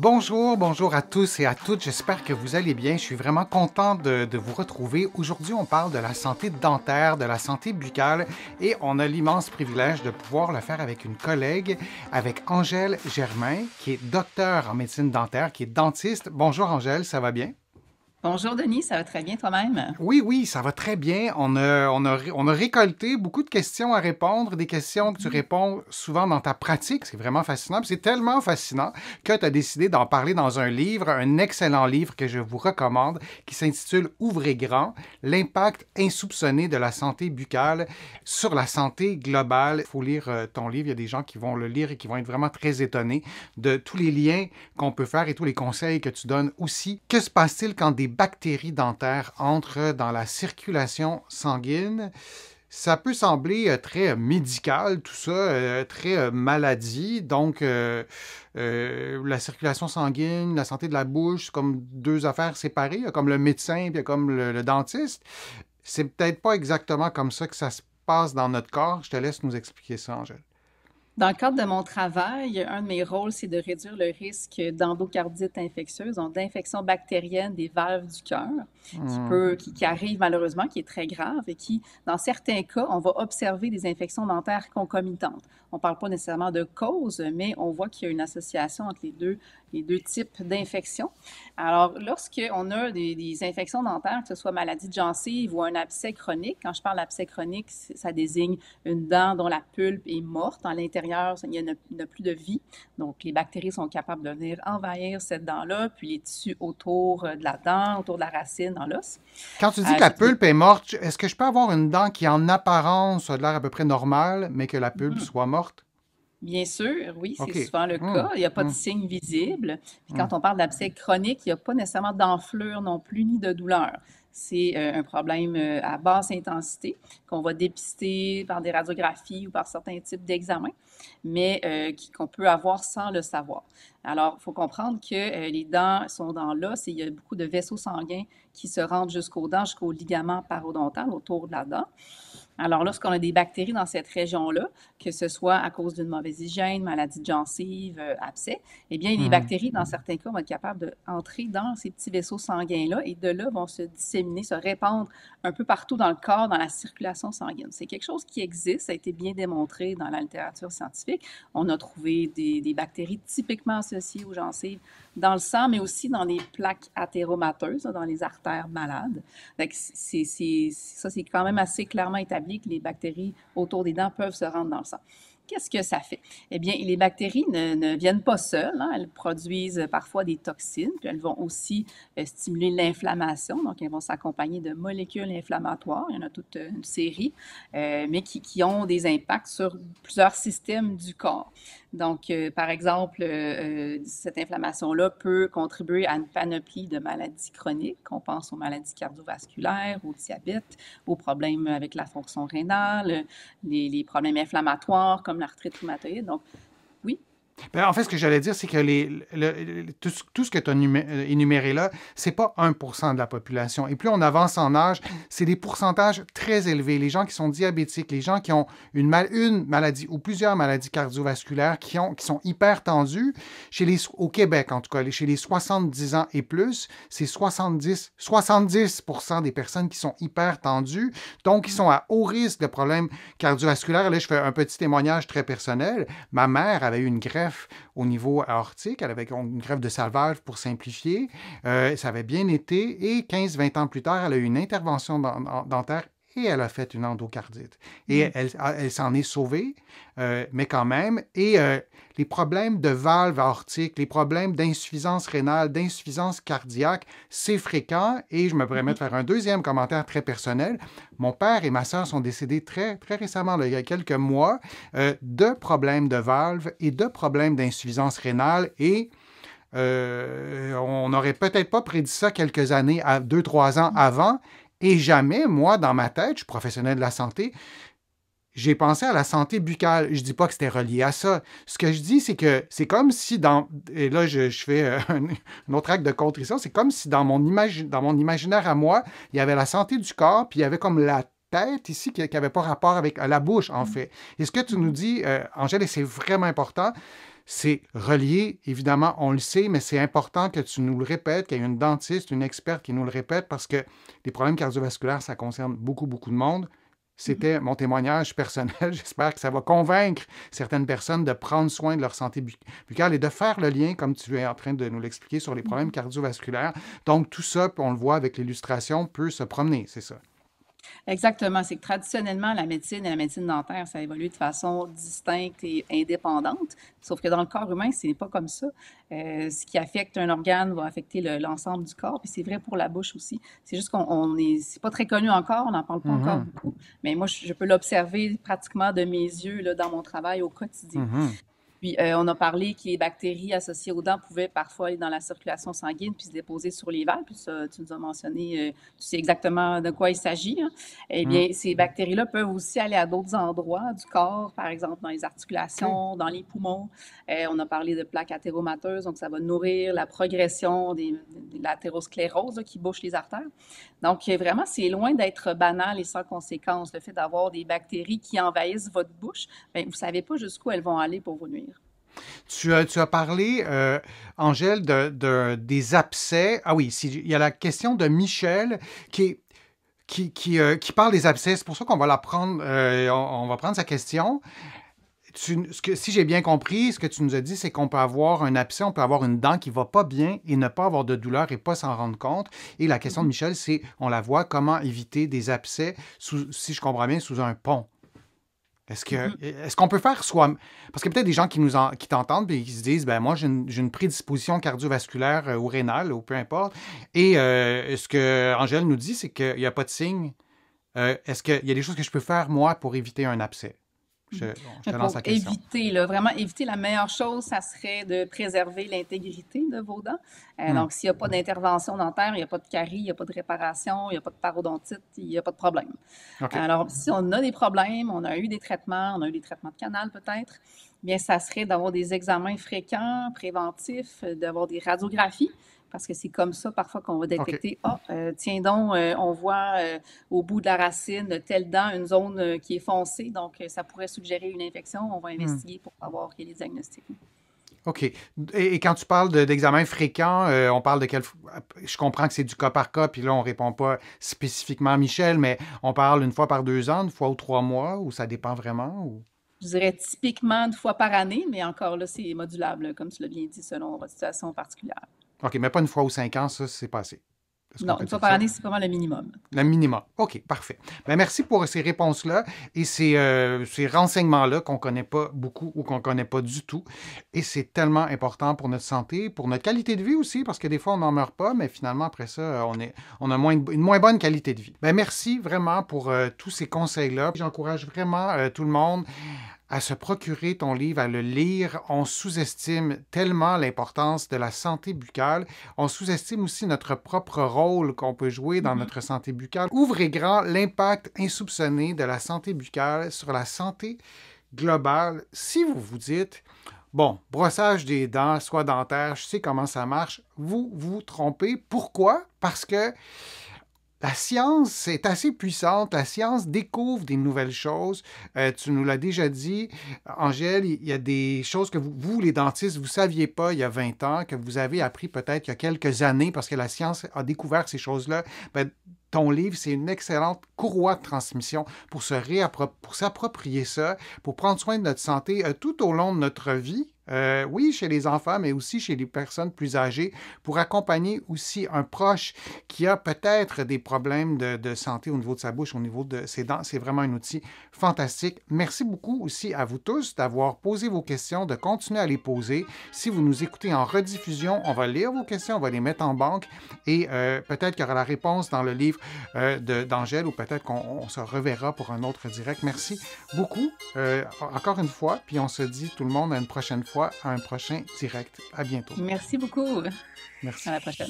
Bonjour, bonjour à tous et à toutes. J'espère que vous allez bien. Je suis vraiment content de vous retrouver. Aujourd'hui, on parle de la santé dentaire, de la santé buccale et on a l'immense privilège de pouvoir le faire avec une collègue, avec Angèle Germain, qui est docteure en médecine dentaire, qui est dentiste. Bonjour Angèle, ça va bien? Bonjour Denis, ça va très bien toi-même? Oui, oui, ça va très bien. On a récolté beaucoup de questions à répondre, des questions que tu Mhm. réponds souvent dans ta pratique. C'est vraiment fascinant. Puis c'est tellement fascinant que tu as décidé d'en parler dans un livre, un excellent livre que je vous recommande, qui s'intitule Ouvrez grand, l'impact insoupçonné de la santé buccale sur la santé globale. Il faut lire ton livre. Il y a des gens qui vont le lire et qui vont être vraiment très étonnés de tous les liens qu'on peut faire et tous les conseils que tu donnes aussi. Que se passe-t-il quand des bactéries dentaires entrent dans la circulation sanguine? Ça peut sembler très médical, tout ça, très maladie. Donc, la circulation sanguine, la santé de la bouche, c'est comme deux affaires séparées. Il y a comme le médecin, puis il y a comme le dentiste. C'est peut-être pas exactement comme ça que ça se passe dans notre corps. Je te laisse nous expliquer ça, Angèle. Dans le cadre de mon travail, un de mes rôles, c'est de réduire le risque d'endocardite infectieuse, donc d'infection bactérienne des valves du cœur, Hmm. qui arrive malheureusement, qui est très grave et qui, dans certains cas, on va observer des infections dentaires concomitantes. On ne parle pas nécessairement de cause, mais on voit qu'il y a une association entre les deux types d'infections. Alors, lorsqu'on a des infections dentaires, que ce soit maladie de gencive ou un abcès chronique, quand je parle d'abcès chronique, ça désigne une dent dont la pulpe est morte. À l'intérieur, il n'y a plus de vie. Donc, les bactéries sont capables de venir envahir cette dent-là, puis les tissus autour de la dent, autour de la racine, dans l'os. Quand tu dis que la J'ai pulpe est morte, est-ce que je peux avoir une dent qui, en apparence, a l'air à peu près normale, mais que la pulpe soit morte? Bien sûr, oui, c'est OK. souvent le Hum, cas. Il n'y a pas de hum, signe visible. Puis quand hum. on parle d'abcès chronique, il n'y a pas nécessairement d'enflure non plus, ni de douleur. C'est un problème à basse intensité qu'on va dépister par des radiographies ou par certains types d'examens, mais qu'on peut avoir sans le savoir. Alors, il faut comprendre que les dents sont dans l'os et il y a beaucoup de vaisseaux sanguins qui se rendent jusqu'aux dents, jusqu'au ligament parodontal autour de la dent. Alors, lorsqu'on a des bactéries dans cette région-là, que ce soit à cause d'une mauvaise hygiène, maladie de gencive, abcès, eh bien, les Mhm. bactéries, dans certains cas, vont être capables d'entrer dans ces petits vaisseaux sanguins-là et de là vont se disséminer, se répandre un peu partout dans le corps, dans la circulation sanguine. C'est quelque chose qui existe, ça a été bien démontré dans la littérature scientifique. On a trouvé des bactéries typiquement associées aux gencives dans le sang, mais aussi dans les plaques athéromateuses, dans les artères malades. Ça, c'est quand même assez clairement établi que les bactéries autour des dents peuvent se rendre dans le sang. Qu'est-ce que ça fait? Eh bien, les bactéries ne viennent pas seules, hein. Elles produisent parfois des toxines, puis elles vont aussi stimuler l'inflammation. Donc, elles vont s'accompagner de molécules inflammatoires. Il y en a toute une série, mais qui ont des impacts sur plusieurs systèmes du corps. Donc, par exemple, cette inflammation-là peut contribuer à une panoplie de maladies chroniques. On pense aux maladies cardiovasculaires, au diabète, aux problèmes avec la fonction rénale, les problèmes inflammatoires comme l'arthrite rhumatoïde. Donc, oui. Ben, en fait, ce que j'allais dire, c'est que tout ce que tu as énuméré là, c'est pas 1% de la population. Et plus on avance en âge, c'est des pourcentages très élevés. Les gens qui sont diabétiques, les gens qui ont une maladie ou plusieurs maladies cardiovasculaires qui sont hyper tendus, au Québec en tout cas, chez les 70 ans et plus, c'est 70% des personnes qui sont hyper tendues, donc qui sont à haut risque de problèmes cardiovasculaires. Là, je fais un petit témoignage très personnel. Ma mère avait eu une greffe au niveau aortique. Elle avait une greffe de sa valve pour simplifier. Ça avait bien été. Et 15-20 ans plus tard, elle a eu une intervention dentaire et elle a fait une endocardite. Et Mm. elle s'en est sauvée, mais quand même. Et les problèmes de valve aortique, les problèmes d'insuffisance rénale, d'insuffisance cardiaque, c'est fréquent. Et je me permets de faire un deuxième commentaire très personnel. Mon père et ma sœur sont décédés très, très récemment, là, il y a quelques mois, de problèmes de valve et de problèmes d'insuffisance rénale. Et on n'aurait peut-être pas prédit ça quelques années, 2-3 ans avant. Et jamais, moi, dans ma tête, je suis professionnel de la santé, j'ai pensé à la santé buccale. Je dis pas que c'était relié à ça. Ce que je dis, c'est que c'est comme si et là, je fais un autre acte de contrition, c'est comme si dans mon imaginaire à moi, il y avait la santé du corps, puis il y avait comme la tête ici qui n'avait pas rapport avec la bouche, en fait. Et ce que tu nous dis, Angèle, et c'est vraiment important, c'est relié, évidemment, on le sait, mais c'est important que tu nous le répètes, qu'il y ait une dentiste, une experte qui nous le répète, parce que les problèmes cardiovasculaires, ça concerne beaucoup, beaucoup de monde. C'était mon témoignage personnel. J'espère que ça va convaincre certaines personnes de prendre soin de leur santé buccale et de faire le lien, comme tu es en train de nous l'expliquer, sur les problèmes cardiovasculaires. Donc, tout ça, on le voit avec l'illustration, peut se promener, c'est ça. Exactement. C'est que traditionnellement, la médecine et la médecine dentaire, ça a évolué de façon distincte et indépendante. Sauf que dans le corps humain, ce n'est pas comme ça. Ce qui affecte un organe va affecter l'ensemble du corps. Puis c'est vrai pour la bouche aussi. C'est juste c'est pas très connu encore, on n'en parle pas encore beaucoup. Mais moi, je peux l'observer pratiquement de mes yeux là, dans mon travail au quotidien. Puis, on a parlé que les bactéries associées aux dents pouvaient parfois aller dans la circulation sanguine puis se déposer sur les valves. Puis ça, tu nous as mentionné, tu sais exactement de quoi il s'agit, hein. Eh bien, ces bactéries-là peuvent aussi aller à d'autres endroits du corps, par exemple dans les articulations, dans les poumons. On a parlé de plaques athéromateuses, donc ça va nourrir la progression de l'athérosclérose là, qui bouche les artères. Donc, vraiment, c'est loin d'être banal et sans conséquence. Le fait d'avoir des bactéries qui envahissent votre bouche, bien, vous ne savez pas jusqu'où elles vont aller pour vous nuire. Tu as parlé, Angèle, des abcès. Ah oui, il y a la question de Michel qui parle des abcès. C'est pour ça qu'on va on va prendre sa question. Si j'ai bien compris, ce que tu nous as dit, c'est qu'on peut avoir un abcès, on peut avoir une dent qui ne va pas bien et ne pas avoir de douleur et pas s'en rendre compte. Et la question de Michel, c'est, on la voit, comment éviter des abcès, si je comprends bien, sous un pont. Est-ce qu'on peut faire soi... Parce qu'il y a peut-être des gens qui t'entendent et qui se disent, ben moi, j'ai une prédisposition cardiovasculaire ou rénale, ou peu importe. Et ce que Angèle nous dit, c'est qu'il n'y a pas de signe. Est-ce qu'il y a des choses que je peux faire, moi, pour éviter un abcès? Je te lance la question. Vraiment éviter, la meilleure chose, ça serait de préserver l'intégrité de vos dents. Donc, s'il n'y a pas d'intervention dentaire, il n'y a pas de carie, il n'y a pas de réparation, il n'y a pas de parodontite, il n'y a pas de problème. Okay. Alors, si on a des problèmes, on a eu des traitements de canal peut-être, bien, ça serait d'avoir des examens fréquents, préventifs, d'avoir des radiographies. Parce que c'est comme ça parfois qu'on va détecter, tiens donc, on voit au bout de la racine de telle dent une zone qui est foncée, donc ça pourrait suggérer une infection. On va investiguer pour savoir quel est le diagnostic. OK. Et quand tu parles d'examens fréquents, on parle de quel... Je comprends que c'est du cas par cas, puis là, on ne répond pas spécifiquement à Michel, mais on parle une fois par 2 ans, une fois ou 3 mois, ou ça dépend vraiment? Ou... Je dirais typiquement 1 fois par année, mais encore là, c'est modulable, comme tu l'as bien dit, selon votre situation particulière. OK, mais pas 1 fois ou 5 ans, ça, c'est pas assez. Non, 1 fois par année, c'est vraiment le minimum. Le minimum. OK, parfait. Bien, merci pour ces réponses-là et ces renseignements-là qu'on ne connaît pas beaucoup ou qu'on ne connaît pas du tout. Et c'est tellement important pour notre santé, pour notre qualité de vie aussi, parce que des fois, on n'en meurt pas, mais finalement, après ça, on a une moins bonne qualité de vie. Bien, merci vraiment pour tous ces conseils-là. J'encourage vraiment tout le monde à se procurer ton livre, à le lire. On sous-estime tellement l'importance de la santé buccale. On sous-estime aussi notre propre rôle qu'on peut jouer dans notre santé buccale. Ouvrez grand l'impact insoupçonné de la santé buccale sur la santé globale. Si vous vous dites, bon, brossage des dents, soie dentaire, je sais comment ça marche, vous vous trompez. Pourquoi? Parce que la science est assez puissante. La science découvre des nouvelles choses. Tu nous l'as déjà dit, Angèle, il y a des choses que vous, les dentistes, vous ne saviez pas il y a 20 ans, que vous avez appris peut-être il y a quelques années parce que la science a découvert ces choses-là. Bien, ton livre, c'est une excellente courroie de transmission pour s'approprier ça, pour prendre soin de notre santé tout au long de notre vie. Oui, chez les enfants, mais aussi chez les personnes plus âgées, pour accompagner aussi un proche qui a peut-être des problèmes de santé au niveau de sa bouche, au niveau de ses dents. C'est vraiment un outil fantastique. Merci beaucoup aussi à vous tous d'avoir posé vos questions, de continuer à les poser. Si vous nous écoutez en rediffusion, on va lire vos questions, on va les mettre en banque et peut-être qu'il y aura la réponse dans le livre d'Angèle ou peut-être qu'on se reverra pour un autre direct. Merci beaucoup encore une fois, puis on se dit tout le monde à une prochaine fois, à un prochain direct. À bientôt. Merci beaucoup. Merci. À la prochaine.